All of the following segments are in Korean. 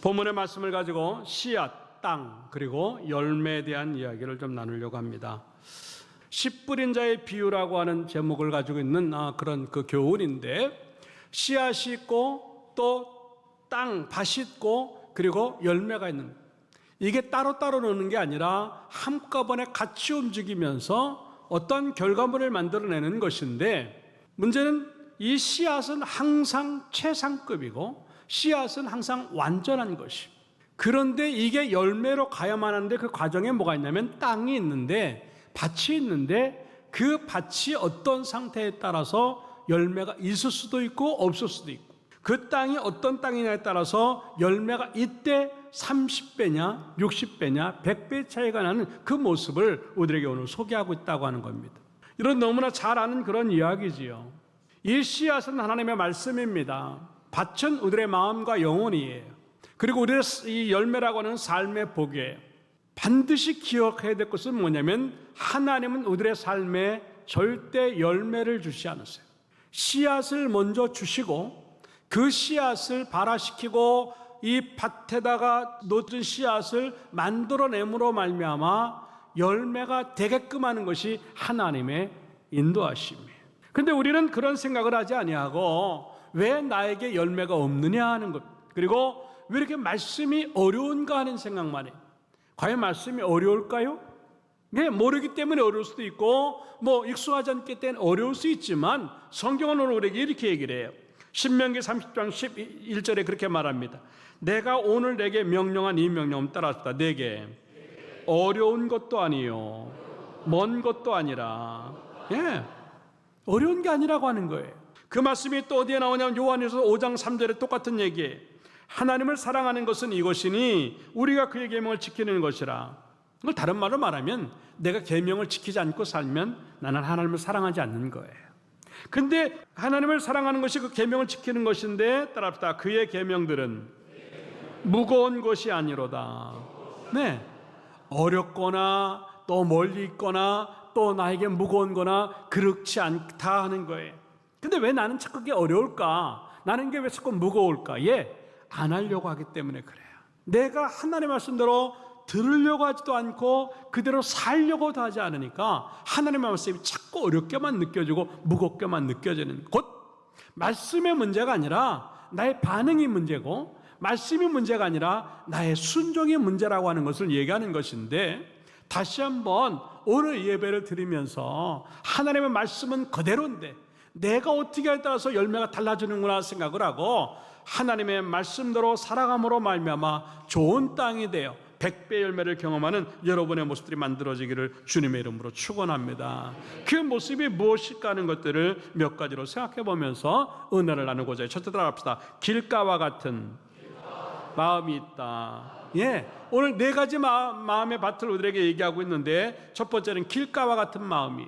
본문의 말씀을 가지고 씨앗, 땅, 그리고 열매에 대한 이야기를 좀 나누려고 합니다. 씨 뿌린 자의 비유라고 하는 제목을 가지고 있는 그런 그 교훈인데, 씨앗이 있고 또 땅, 밭이 있고 그리고 열매가 있는, 이게 따로따로 노는 게 아니라 한꺼번에 같이 움직이면서 어떤 결과물을 만들어내는 것인데, 문제는 이 씨앗은 항상 최상급이고 씨앗은 항상 완전한 것이, 그런데 이게 열매로 가야만 하는데 그 과정에 뭐가 있냐면 땅이 있는데, 밭이 있는데, 그 밭이 어떤 상태에 따라서 열매가 있을 수도 있고 없을 수도 있고, 그 땅이 어떤 땅이냐에 따라서 열매가 이때 30배냐 60배냐 100배 차이가 나는 그 모습을 우리에게 오늘 소개하고 있다고 하는 겁니다. 이런 너무나 잘 아는 그런 이야기지요. 이 씨앗은 하나님의 말씀입니다. 밭은 우리의 마음과 영혼이에요. 그리고 우리의 이 열매라고 하는 삶의 복이에요. 반드시 기억해야 될 것은 뭐냐면, 하나님은 우리의 삶에 절대 열매를 주지 않으세요. 씨앗을 먼저 주시고 그 씨앗을 발화시키고 이 밭에다가 놓은 씨앗을 만들어냄으로 말미암아 열매가 되게끔 하는 것이 하나님의 인도하심이에요. 그런데 우리는 그런 생각을 하지 아니하고 왜 나에게 열매가 없느냐 하는 것, 그리고 왜 이렇게 말씀이 어려운가 하는 생각만 해요. 과연 말씀이 어려울까요? 네, 모르기 때문에 어려울 수도 있고 익숙하지 않기 때문에 어려울 수 있지만, 성경은 오늘 우리에게 이렇게 얘기를 해요. 신명기 30장 11절에 그렇게 말합니다. 내가 오늘 내게 명령한 이 명령을 따라하다. 내게 어려운 것도 아니요 먼 것도 아니라, 어려운 게 아니라고 하는 거예요. 그 말씀이 또 어디에 나오냐면 요한일서 5장 3절에 똑같은 얘기예요. 하나님을 사랑하는 것은 이것이니 우리가 그의 계명을 지키는 것이라. 다른 말로 말하면 내가 계명을 지키지 않고 살면 나는 하나님을 사랑하지 않는 거예요. 근데 하나님을 사랑하는 것이 그 계명을 지키는 것인데, 따라합시다. 그의 계명들은 무거운 것이 아니로다. 네, 어렵거나 또 멀리 있거나 또 나에게 무거운 거나 그렇지 않다 하는 거예요. 근데 왜 나는 자꾸 그게 어려울까? 나는 게 왜 자꾸 무거울까? 안 하려고 하기 때문에 그래요. 내가 하나님의 말씀대로 들으려고 하지도 않고 그대로 살려고도 하지 않으니까 하나님의 말씀이 자꾸 어렵게만 느껴지고 무겁게만 느껴지는, 곧 말씀의 문제가 아니라 나의 반응이 문제고, 말씀이 문제가 아니라 나의 순종이 문제라고 하는 것을 얘기하는 것인데, 다시 한번 오늘 예배를 드리면서 하나님의 말씀은 그대로인데 내가 어떻게 하에 따라서 열매가 달라지는구나 생각을 하고, 하나님의 말씀대로 살아감으로 말미암아 좋은 땅이 되어 100배 열매를 경험하는 여러분의 모습들이 만들어지기를 주님의 이름으로 축원합니다. 그 모습이 무엇일까 하는 것들을 몇 가지로 생각해 보면서 은혜를 나누고자 해요. 첫째 따라합시다. 길가와 같은 마음이 있다. 오늘 네 가지 마음의 밭을 우리에게 얘기하고 있는데, 첫 번째는 길가와 같은 마음이.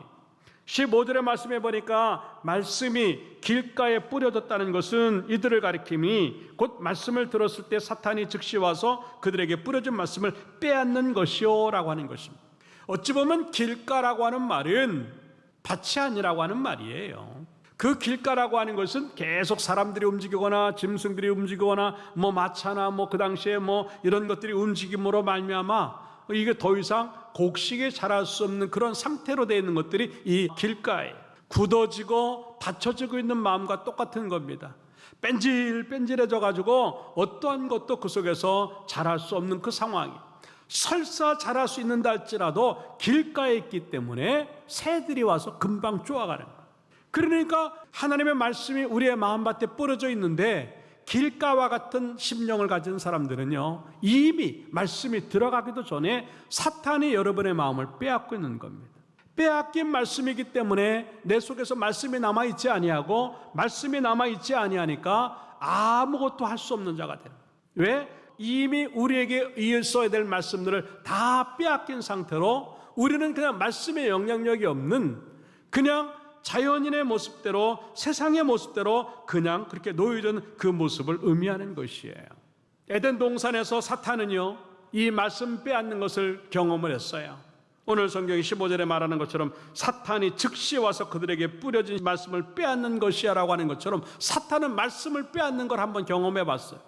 15절의 말씀해 보니까 말씀이 길가에 뿌려졌다는 것은 이들을 가리킴이 곧 말씀을 들었을 때 사탄이 즉시 와서 그들에게 뿌려진 말씀을 빼앗는 것이요 라고 하는 것입니다. 어찌 보면 길가라고 하는 말은 밭이 아니라고 하는 말이에요. 그 길가라고 하는 것은 계속 사람들이 움직이거나 짐승들이 움직이거나 마차나 그 당시에 이런 것들이 움직임으로 말미암아 이게 더 이상 곡식에 자랄 수 없는 그런 상태로 되어 있는 것들이 이 길가에 굳어지고 닫혀지고 있는 마음과 똑같은 겁니다. 뺀질뺀질해져 가지고 어떠한 것도 그 속에서 자랄 수 없는 그 상황이, 설사 자랄 수 있는다 할지라도 길가에 있기 때문에 새들이 와서 금방 쪼아가는 거예요. 그러니까 하나님의 말씀이 우리의 마음밭에 뿌려져 있는데, 길가와 같은 심령을 가진 사람들은요, 이미 말씀이 들어가기도 전에 사탄이 여러분의 마음을 빼앗고 있는 겁니다. 빼앗긴 말씀이기 때문에 내 속에서 말씀이 남아있지 아니하고, 말씀이 남아있지 아니하니까 아무것도 할 수 없는 자가 되는 거예요. 왜? 이미 우리에게 있어야 될 말씀들을 다 빼앗긴 상태로 우리는 그냥 말씀의 영향력이 없는, 그냥 자연인의 모습대로, 세상의 모습대로 그냥 그렇게 놓여진 그 모습을 의미하는 것이에요. 에덴 동산에서 사탄은요, 이 말씀 빼앗는 것을 경험을 했어요. 오늘 성경이 15절에 말하는 것처럼 사탄이 즉시 와서 그들에게 뿌려진 말씀을 빼앗는 것이야 라고 하는 것처럼 사탄은 말씀을 빼앗는 걸 한번 경험해 봤어요.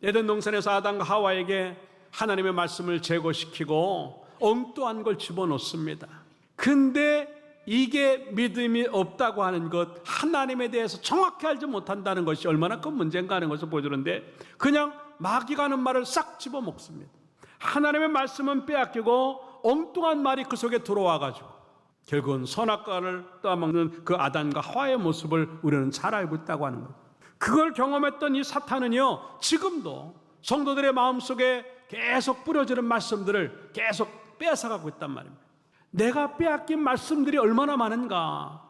에덴 동산에서 아담과 하와에게 하나님의 말씀을 제거시키고 엉뚱한 걸 집어넣습니다. 근데 이게 믿음이 없다고 하는 것, 하나님에 대해서 정확히 알지 못한다는 것이 얼마나 큰 문제인가 하는 것을 보여주는데, 그냥 마귀가 하는 말을 싹 집어먹습니다. 하나님의 말씀은 빼앗기고 엉뚱한 말이 그 속에 들어와가지고 결국은 선악과를 따먹는 그 아담과 하와의 모습을 우리는 잘 알고 있다고 하는 거예요. 그걸 경험했던 이 사탄은요, 지금도 성도들의 마음속에 계속 뿌려지는 말씀들을 계속 뺏어가고 있단 말입니다. 내가 빼앗긴 말씀들이 얼마나 많은가.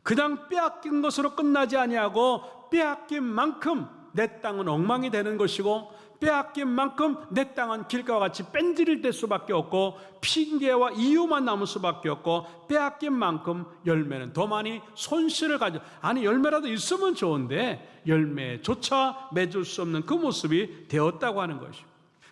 그냥 빼앗긴 것으로 끝나지 아니하고 빼앗긴 만큼 내 땅은 엉망이 되는 것이고, 빼앗긴 만큼 내 땅은 길가와 같이 뺀질일 될 수밖에 없고, 핑계와 이유만 남을 수밖에 없고, 빼앗긴 만큼 열매는 더 많이 손실을 가져. 아니, 열매라도 있으면 좋은데 열매조차 맺을 수 없는 그 모습이 되었다고 하는 것이죠.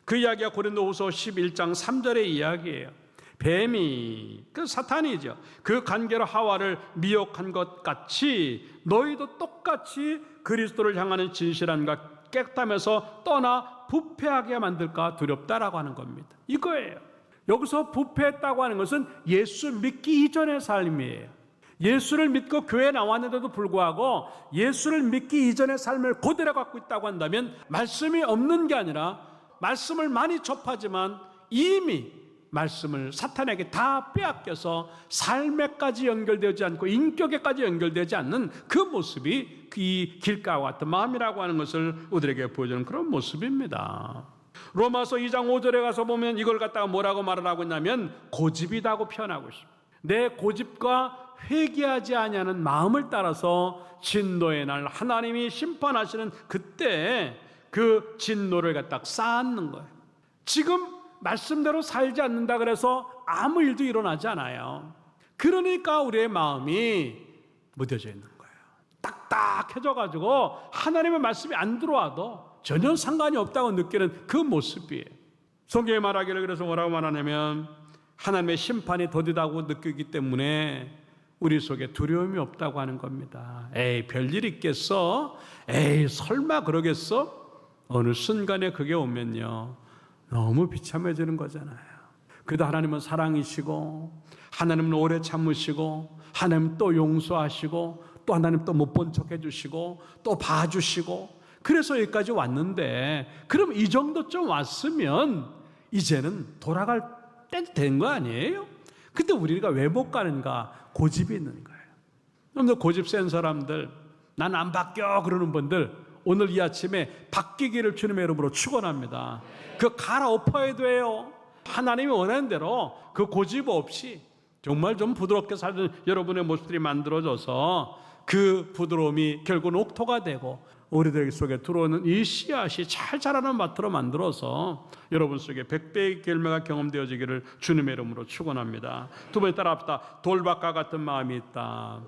그 이야기가 고린도후서 11장 3절의 이야기예요. 뱀이, 그 사탄이죠, 그 관계로 하와를 미혹한 것 같이 너희도 똑같이 그리스도를 향하는 진실함과 깨끗함에서 떠나 부패하게 만들까 두렵다라고 하는 겁니다. 이거예요. 여기서 부패했다고 하는 것은 예수 믿기 이전의 삶이에요. 예수를 믿고 교회에 나왔는데도 불구하고 예수를 믿기 이전의 삶을 그대로 갖고 있다고 한다면, 말씀이 없는 게 아니라 말씀을 많이 접하지만 이미 말씀을 사탄에게 다 빼앗겨서 삶에까지 연결되지 않고 인격에까지 연결되지 않는 그 모습이 이 길가와 같은 마음이라고 하는 것을 우리에게 보여주는 그런 모습입니다. 로마서 2장 5절에 가서 보면 이걸 갖다가 뭐라고 말을 하고 있냐면 고집이라고 표현하고 있습니다. 내 고집과 회개하지 아니하는 마음을 따라서 진노의 날 하나님이 심판하시는 그때 그 진노를 갖다 쌓는 거예요. 지금 말씀대로 살지 않는다 그래서 아무 일도 일어나지 않아요. 그러니까 우리의 마음이 무뎌져 있는 거예요. 딱딱해져 가지고 하나님의 말씀이 안 들어와도 전혀 상관이 없다고 느끼는 그 모습이에요. 성경에 말하기를 그래서 뭐라고 말하냐면, 하나님의 심판이 더디다고 느끼기 때문에 우리 속에 두려움이 없다고 하는 겁니다. 에이, 별일 있겠어? 에이, 설마 그러겠어? 어느 순간에 그게 오면요, 너무 비참해지는 거잖아요. 그래도 하나님은 사랑이시고, 하나님은 오래 참으시고, 하나님 또 용서하시고, 또 하나님 또 못 본 척 해주시고, 또 봐주시고, 그래서 여기까지 왔는데, 그럼 이 정도쯤 왔으면 이제는 돌아갈 때도 된 거 아니에요? 근데 우리가 왜 못 가는가? 고집이 있는 거예요. 여러분들 고집 센 사람들, 난 안 바뀌어 그러는 분들, 오늘 이 아침에 바뀌기를 주님의 이름으로 축원합니다. 그 갈아엎어야 돼요. 하나님이 원하는 대로 그 고집 없이 정말 좀 부드럽게 살던 여러분의 모습들이 만들어져서 그 부드러움이 결국은 옥토가 되고 우리들 속에 들어오는 이 씨앗이 잘 자라는 밭으로 만들어서 여러분 속에 100배의 열매가 경험되어지기를 주님의 이름으로 축원합니다. 두 번째 따라합시다. 돌밭과 같은 마음이 있다.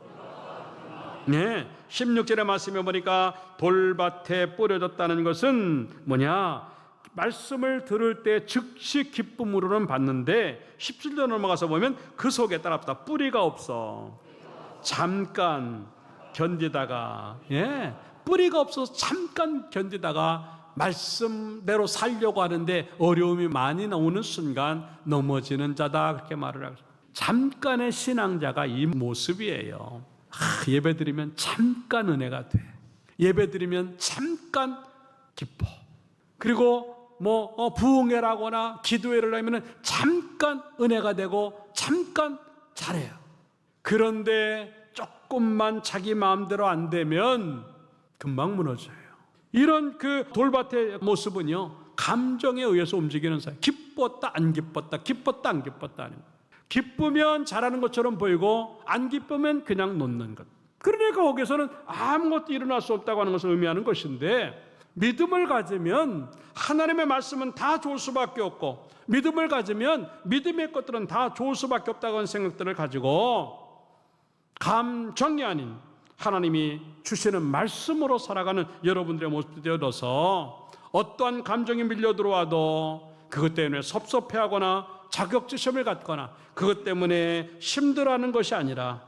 네, 16절의 말씀에 보니까 돌밭에 뿌려졌다는 것은 뭐냐? 말씀을 들을 때 즉시 기쁨으로는 받는데 17절 넘어가서 보면 그 속에 따라합시다. 뿌리가 없어 잠깐 견디다가, 예, 뿌리가 없어서 잠깐 견디다가 말씀대로 살려고 하는데 어려움이 많이 나오는 순간 넘어지는 자다, 그렇게 말을 하고, 잠깐의 신앙자가 이 모습이에요. 예배드리면 잠깐 은혜가 돼. 예배드리면 잠깐 기뻐. 그리고 부흥회라거나 기도회를 하면 잠깐 은혜가 되고 잠깐 잘해요. 그런데 조금만 자기 마음대로 안 되면 금방 무너져요. 이런 그 돌밭의 모습은요, 감정에 의해서 움직이는 사람. 기뻤다 안 기뻤다, 기뻤다 안 기뻤다 하는 거예요. 기쁘면 잘하는 것처럼 보이고 안 기쁘면 그냥 놓는 것. 그러니까 거기서는 아무것도 일어날 수 없다고 하는 것을 의미하는 것인데, 믿음을 가지면 하나님의 말씀은 다 좋을 수밖에 없고, 믿음을 가지면 믿음의 것들은 다 좋을 수밖에 없다고 하는 생각들을 가지고 감정이 아닌 하나님이 주시는 말씀으로 살아가는 여러분들의 모습이 되어서 어떠한 감정이 밀려 들어와도 그것 때문에 섭섭해하거나 자격지심을 갖거나 그것 때문에 힘들어하는 것이 아니라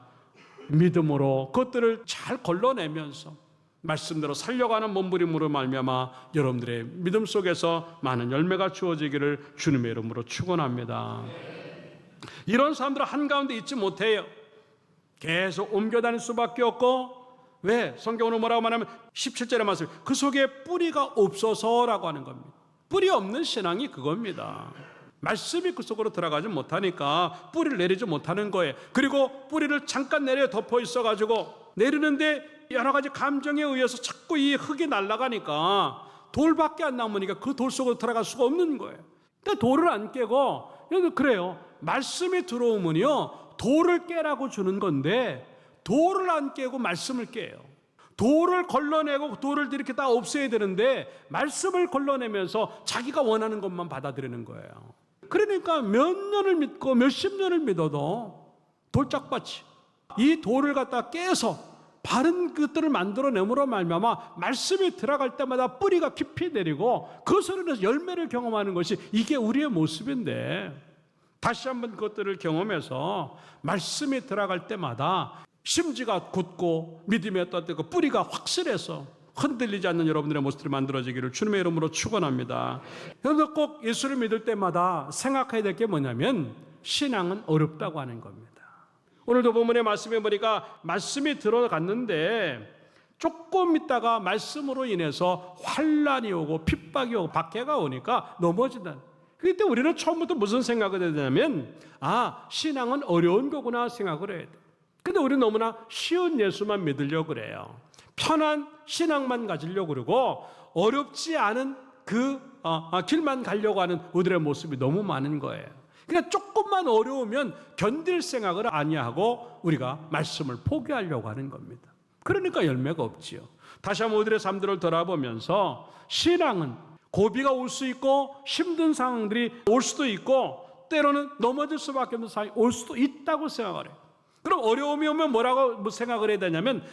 믿음으로 그것들을 잘 걸러내면서 말씀대로 살려가는 몸부림으로 말미암아 여러분들의 믿음 속에서 많은 열매가 주어지기를 주님의 이름으로 축원합니다. 이런 사람들은 한가운데 있지 못해요. 계속 옮겨 다닐 수밖에 없고, 왜? 성경으로 뭐라고 말하면 17절에 말씀, 그 속에 뿌리가 없어서라고 하는 겁니다. 뿌리 없는 신앙이 그겁니다. 말씀이 그 속으로 들어가지 못하니까 뿌리를 내리지 못하는 거예요. 그리고 뿌리를 잠깐 내려 덮어 있어가지고 내리는데 여러 가지 감정에 의해서 자꾸 이 흙이 날아가니까 돌밖에 안 남으니까 그 돌 속으로 들어갈 수가 없는 거예요. 근데 돌을 안 깨고, 그래요. 말씀이 들어오면요, 돌을 깨라고 주는 건데 돌을 안 깨고 말씀을 깨요. 돌을 걸러내고 돌을 이렇게 다 없애야 되는데 말씀을 걸러내면서 자기가 원하는 것만 받아들이는 거예요. 그러니까 몇 년을 믿고 몇십 년을 믿어도 돌짝밭이 이 돌을 갖다 깨서 바른 것들을 만들어내므로 말미암아 말씀이 들어갈 때마다 뿌리가 깊이 내리고 그 소리에서 열매를 경험하는 것이 이게 우리의 모습인데, 다시 한번 그것들을 경험해서 말씀이 들어갈 때마다 심지가 굳고 믿음의 어떤 그 뿌리가 확실해서 흔들리지 않는 여러분들의 모습들이 만들어지기를 주님의 이름으로 축원합니다. 여러분 꼭 예수를 믿을 때마다 생각해야 될 게 뭐냐면 신앙은 어렵다고 하는 겁니다. 오늘도 본문의 말씀에 보니까 말씀이 들어갔는데 조금 있다가 말씀으로 인해서 환란이 오고 핍박이 오고 박해가 오니까 넘어진다. 그때 우리는 처음부터 무슨 생각을 해야 되냐면, 신앙은 어려운 거구나 생각을 해야 돼. 근데 우리는 너무나 쉬운 예수만 믿으려고 그래요. 편한 신앙만 가지려고 그러고 어렵지 않은 그 길만 가려고 하는 우리의 모습이 너무 많은 거예요. 그러니까 조금만 어려우면 견딜 생각을 아니하고 우리가 말씀을 포기하려고 하는 겁니다. 그러니까 열매가 없지요. 다시 한번 우리의 삶들을 돌아보면서 신앙은 고비가 올 수 있고 힘든 상황들이 올 수도 있고 때로는 넘어질 수밖에 없는 상황이 올 수도 있다고 생각을 해요. 그럼 어려움이 오면 뭐라고 생각을 해야 되냐면,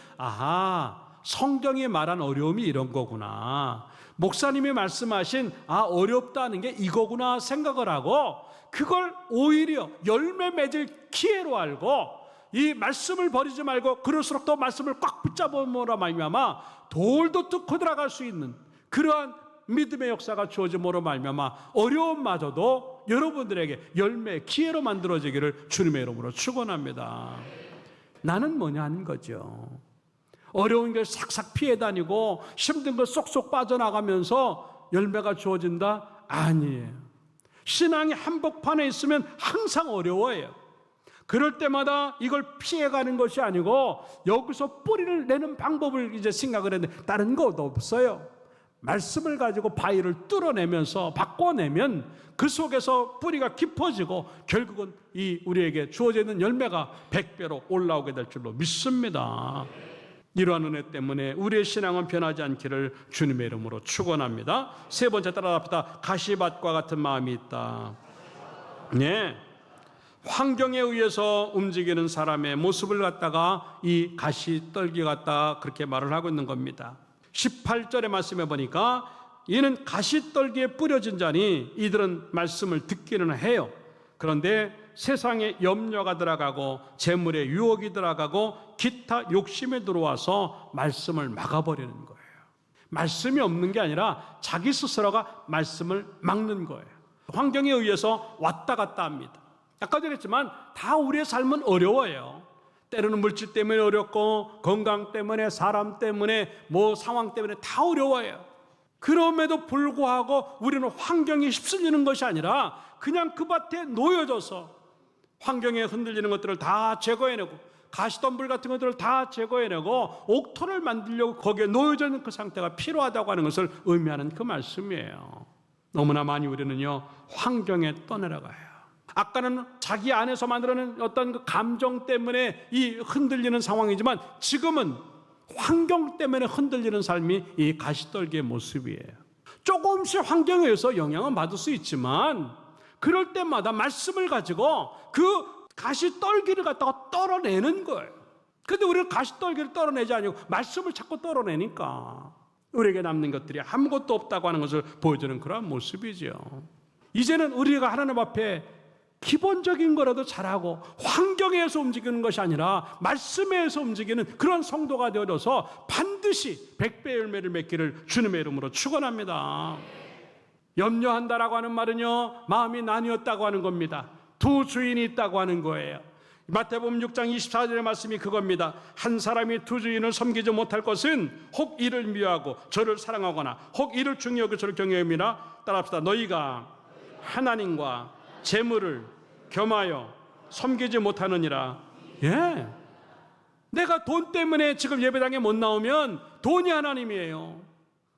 성경이 말한 어려움이 이런 거구나, 목사님이 말씀하신 어렵다는 게 이거구나 생각을 하고 그걸 오히려 열매 맺을 기회로 알고 이 말씀을 버리지 말고 그럴수록 더 말씀을 꽉 붙잡으므로 말미암아 돌도 뚫고 들어갈 수 있는 그러한 믿음의 역사가 주어짐으로 말미암아 어려움마저도 여러분들에게 열매의 기회로 만들어지기를 주님의 이름으로 축원합니다. 나는 뭐냐 하는 거죠. 어려운 걸 싹싹 피해 다니고 힘든 걸 쏙쏙 빠져나가면서 열매가 주어진다? 아니에요. 신앙이 한복판에 있으면 항상 어려워요. 그럴 때마다 이걸 피해가는 것이 아니고 여기서 뿌리를 내는 방법을 이제 생각을 했는데 다른 것도 없어요. 말씀을 가지고 바위를 뚫어내면서 바꿔내면 그 속에서 뿌리가 깊어지고 결국은 이 우리에게 주어져 있는 열매가 100배로 올라오게 될 줄로 믿습니다. 이러한 은혜 때문에 우리의 신앙은 변하지 않기를 주님의 이름으로 축원합니다. 세 번째 따라합시다. 가시밭과 같은 마음이 있다. 네, 환경에 의해서 움직이는 사람의 모습을 갖다가 이 가시떨기 갖다 그렇게 말을 하고 있는 겁니다. 18절의 말씀에 보니까 이는 가시떨기에 뿌려진 자니 이들은 말씀을 듣기는 해요. 그런데 세상에 염려가 들어가고 재물에 유혹이 들어가고 기타 욕심에 들어와서 말씀을 막아버리는 거예요. 말씀이 없는 게 아니라 자기 스스로가 말씀을 막는 거예요. 환경에 의해서 왔다 갔다 합니다. 아까도 그랬지만 다 우리의 삶은 어려워요. 때로는 물질 때문에 어렵고 건강 때문에 사람 때문에 상황 때문에 다 어려워요. 그럼에도 불구하고 우리는 환경에 휩쓸리는 것이 아니라 그냥 그 밭에 놓여져서 환경에 흔들리는 것들을 다 제거해내고 가시덤불 같은 것들을 다 제거해내고 옥토를 만들려고 거기에 놓여져 있는 그 상태가 필요하다고 하는 것을 의미하는 그 말씀이에요. 너무나 많이 우리는요 환경에 떠내려가요. 아까는 자기 안에서 만들어낸 어떤 그 감정 때문에 이 흔들리는 상황이지만 지금은 환경 때문에 흔들리는 삶이 이 가시떨기의 모습이에요. 조금씩 환경에 의해서 영향은 받을 수 있지만 그럴 때마다 말씀을 가지고 그 가시떨기를 갖다가 떨어내는 거예요. 근데 우리는 가시떨기를 떨어내지 않고 말씀을 자꾸 떨어내니까 우리에게 남는 것들이 아무것도 없다고 하는 것을 보여주는 그러한 모습이죠. 이제는 우리가 하나님 앞에 기본적인 거라도 잘하고 환경에서 움직이는 것이 아니라 말씀에서 움직이는 그런 성도가 되어서 반드시 100배 열매를 맺기를 주님의 이름으로 축원합니다. 염려한다라고 하는 말은요, 마음이 나뉘었다고 하는 겁니다. 두 주인이 있다고 하는 거예요. 마태복음 6장 24절의 말씀이 그겁니다. 한 사람이 두 주인을 섬기지 못할 것은 혹 이를 미워하고 저를 사랑하거나 혹 이를 중히 여겨 저를 경외함이라. 따라합시다. 너희가 하나님과 재물을 겸하여 섬기지 못하느니라. 예, 내가 돈 때문에 지금 예배당에 못 나오면 돈이 하나님이에요.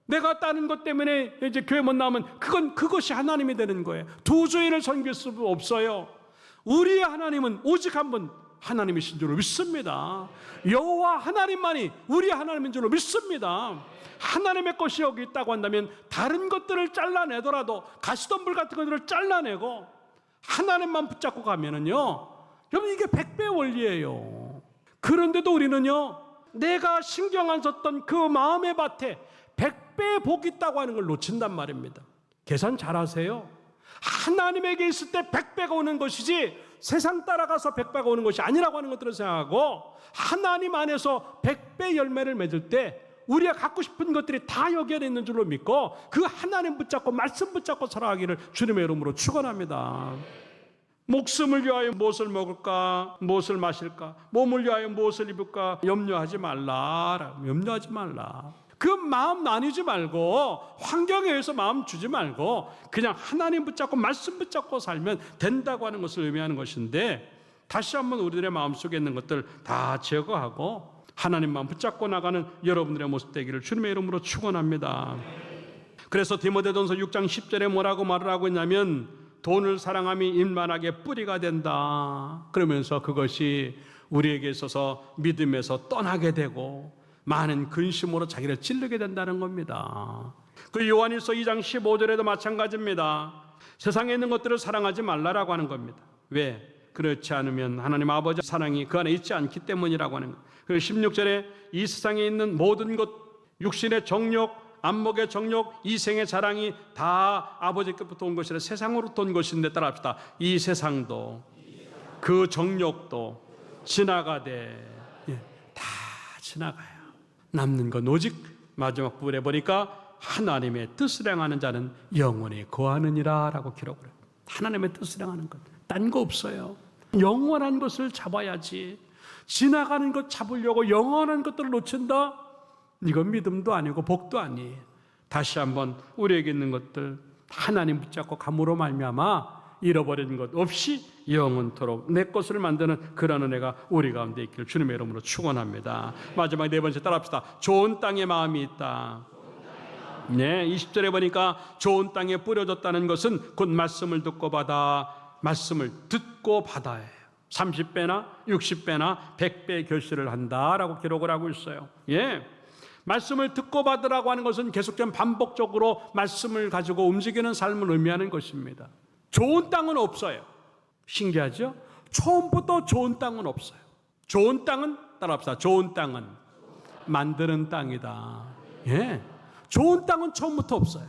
내가 다른 것 때문에 이제 교회 못 나오면 그것이 하나님이 되는 거예요. 두 주인을 섬길 수 없어요. 우리의 하나님은 오직 한 분 하나님이신 줄로 믿습니다. 여호와 하나님만이 우리의 하나님인 줄로 믿습니다. 하나님의 것이 여기 있다고 한다면 다른 것들을 잘라내더라도 가시덤불 같은 것들을 잘라내고 하나님만 붙잡고 가면은요, 여러분 이게 100배 원리예요. 그런데도 우리는요, 내가 신경 안 썼던 그 마음의 밭에 100배의 복이 있다고 하는 걸 놓친단 말입니다. 계산 잘하세요. 하나님에게 있을 때 100배가 오는 것이지 세상 따라가서 100배가 오는 것이 아니라고 하는 것들을 생각하고, 하나님 안에서 100배 열매를 맺을 때 우리가 갖고 싶은 것들이 다 여기 안에 있는 줄로 믿고 그 하나님 붙잡고 말씀 붙잡고 살아가기를 주님의 이름으로 축원합니다. 목숨을 위하여 무엇을 먹을까, 무엇을 마실까, 몸을 위하여 무엇을 입을까 염려하지 말라. 염려하지 말라. 그 마음 나뉘지 말고 환경에 의해서 마음 주지 말고 그냥 하나님 붙잡고 말씀 붙잡고 살면 된다고 하는 것을 의미하는 것인데, 다시 한번 우리들의 마음속에 있는 것들 다 제거하고 하나님만 붙잡고 나가는 여러분들의 모습 되기를 주님의 이름으로 축원합니다. 그래서 디모데전서 6장 10절에 뭐라고 말을 하고 있냐면, 돈을 사랑함이 임만하게 뿌리가 된다. 그러면서 그것이 우리에게 있어서 믿음에서 떠나게 되고 많은 근심으로 자기를 찌르게 된다는 겁니다. 그 요한일서 2장 15절에도 마찬가지입니다. 세상에 있는 것들을 사랑하지 말라라고 하는 겁니다. 왜? 그렇지 않으면 하나님 아버지 사랑이 그 안에 있지 않기 때문이라고 하는 거예요. 그리고 16절에 이 세상에 있는 모든 것, 육신의 정욕, 안목의 정욕, 이생의 자랑이 다 아버지께부터 온 것이라 세상으로부터 온 것인데, 따라합시다. 이 세상도 그 정욕도 지나가되, 다 지나가요. 남는 건 오직 마지막 부분에 보니까 하나님의 뜻을 행하는 자는 영원히 거하느니라 라고 기록을 해요. 하나님의 뜻을 행하는 것, 딴 거 없어요. 영원한 것을 잡아야지. 지나가는 것 잡으려고 영원한 것들을 놓친다? 이건 믿음도 아니고 복도 아니에요. 다시 한번 우리에게 있는 것들 하나님 붙잡고 감으로 말미암아 잃어버린 것 없이 영원토록 내 것을 만드는 그런 은혜가 우리 가운데 있기를 주님의 이름으로 축원합니다. 마지막 네 번째 따라합시다. 좋은 땅에 마음이 있다. 네, 20절에 보니까 좋은 땅에 뿌려졌다는 것은 곧 말씀을 듣고 받아, 말씀을 듣고 받아예요. 30배나 60배나 100배의 결실을 한다라고 기록을 하고 있어요. 예, 말씀을 듣고 받으라고 하는 것은 계속된 반복적으로 말씀을 가지고 움직이는 삶을 의미하는 것입니다. 좋은 땅은 없어요. 신기하죠? 처음부터 좋은 땅은 없어요. 좋은 땅은 따라합시다. 좋은 땅은 만드는 땅이다. 예, 좋은 땅은 처음부터 없어요.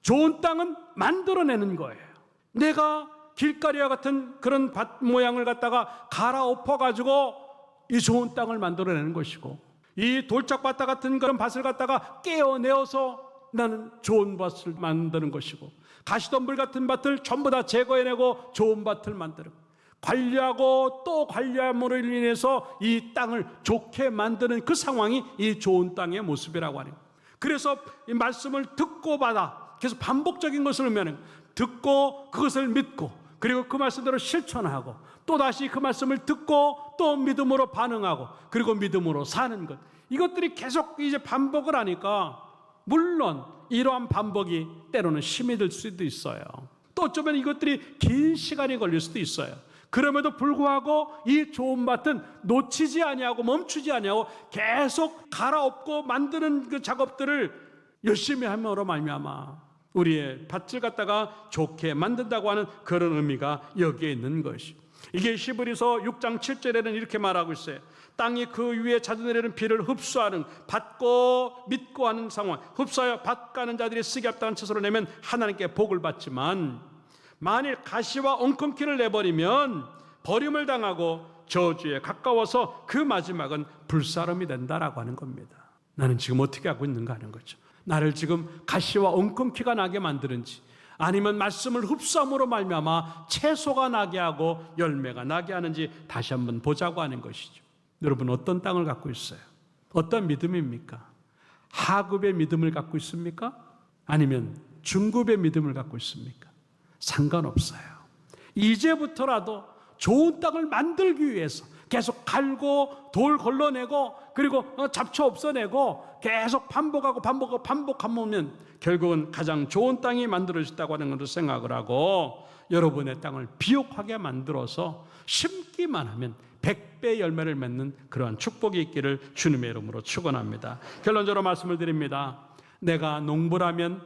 좋은 땅은 만들어내는 거예요. 내가 길가리와 같은 그런 밭 모양을 갖다가 갈아엎어가지고 이 좋은 땅을 만들어내는 것이고, 이 돌짝밭 같은 그런 밭을 갖다가 깨어내어서 나는 좋은 밭을 만드는 것이고, 가시덤불 같은 밭을 전부 다 제거해내고 좋은 밭을 만들고, 관리하고 또 관리함으로 인해서 이 땅을 좋게 만드는 그 상황이 이 좋은 땅의 모습이라고 하는 거예요. 그래서 이 말씀을 듣고 받아, 계속 반복적인 것을 의미하는, 듣고 그것을 믿고 그리고 그 말씀대로 실천하고 또 다시 그 말씀을 듣고 또 믿음으로 반응하고 그리고 믿음으로 사는 것, 이것들이 계속 이제 반복을 하니까 물론 이러한 반복이 때로는 힘이 들 수도 있어요. 또 어쩌면 이것들이 긴 시간이 걸릴 수도 있어요. 그럼에도 불구하고 이 좋은 밭은 놓치지 아니하고 멈추지 아니하고 계속 갈아엎고 만드는 그 작업들을 열심히 함으로 말미암아 우리의 밭을 갖다가 좋게 만든다고 하는 그런 의미가 여기에 있는 것이. 이게 히브리서 6장 7절에는 이렇게 말하고 있어요. 땅이 그 위에 자주내리는 비를 흡수하는, 받고 믿고 하는 상황, 흡수하여 받가는 자들이 쓰기 합당한 처소로 내면 하나님께 복을 받지만 만일 가시와 엉겅퀴를 내버리면 버림을 당하고 저주에 가까워서 그 마지막은 불사름이 된다라고 하는 겁니다. 나는 지금 어떻게 하고 있는가 하는 거죠. 나를 지금 가시와 엉겅퀴가 나게 만드는지, 아니면 말씀을 흡수함으로 말미암아 채소가 나게 하고 열매가 나게 하는지 다시 한번 보자고 하는 것이죠. 여러분, 어떤 땅을 갖고 있어요? 어떤 믿음입니까? 하급의 믿음을 갖고 있습니까? 아니면 중급의 믿음을 갖고 있습니까? 상관없어요. 이제부터라도 좋은 땅을 만들기 위해서 계속 갈고 돌 걸러내고 그리고 잡초 없애내고 계속 반복하면 결국은 가장 좋은 땅이 만들어졌다고 하는 것을 생각을 하고 여러분의 땅을 비옥하게 만들어서 심기만 하면 100배 열매를 맺는 그러한 축복이 있기를 주님의 이름으로 축원합니다. 결론적으로 말씀을 드립니다. 내가 농부라면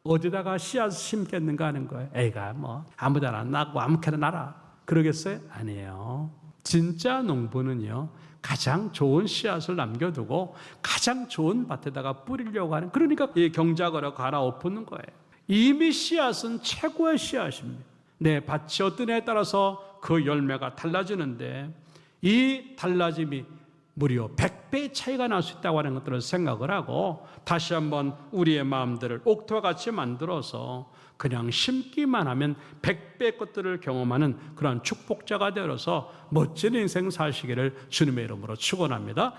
어디다가 씨앗 심겠는가 하는 거예요. 애가 뭐 아무데나 나고 아무렇게나 나라 그러겠어요? 아니에요. 진짜 농부는요, 가장 좋은 씨앗을 남겨두고 가장 좋은 밭에다가 뿌리려고 하는, 그러니까 이 경작어로 갈아엎는 거예요. 이미 씨앗은 최고의 씨앗입니다. 내 밭이 어떤 애에 따라서 그 열매가 달라지는데 이 달라짐이 무려 100배의 차이가 날 수 있다고 하는 것들을 생각을 하고 다시 한번 우리의 마음들을 옥토와 같이 만들어서 그냥 심기만 하면 100배의 것들을 경험하는 그러한 축복자가 되어서 멋진 인생 사시기를 주님의 이름으로 축원합니다.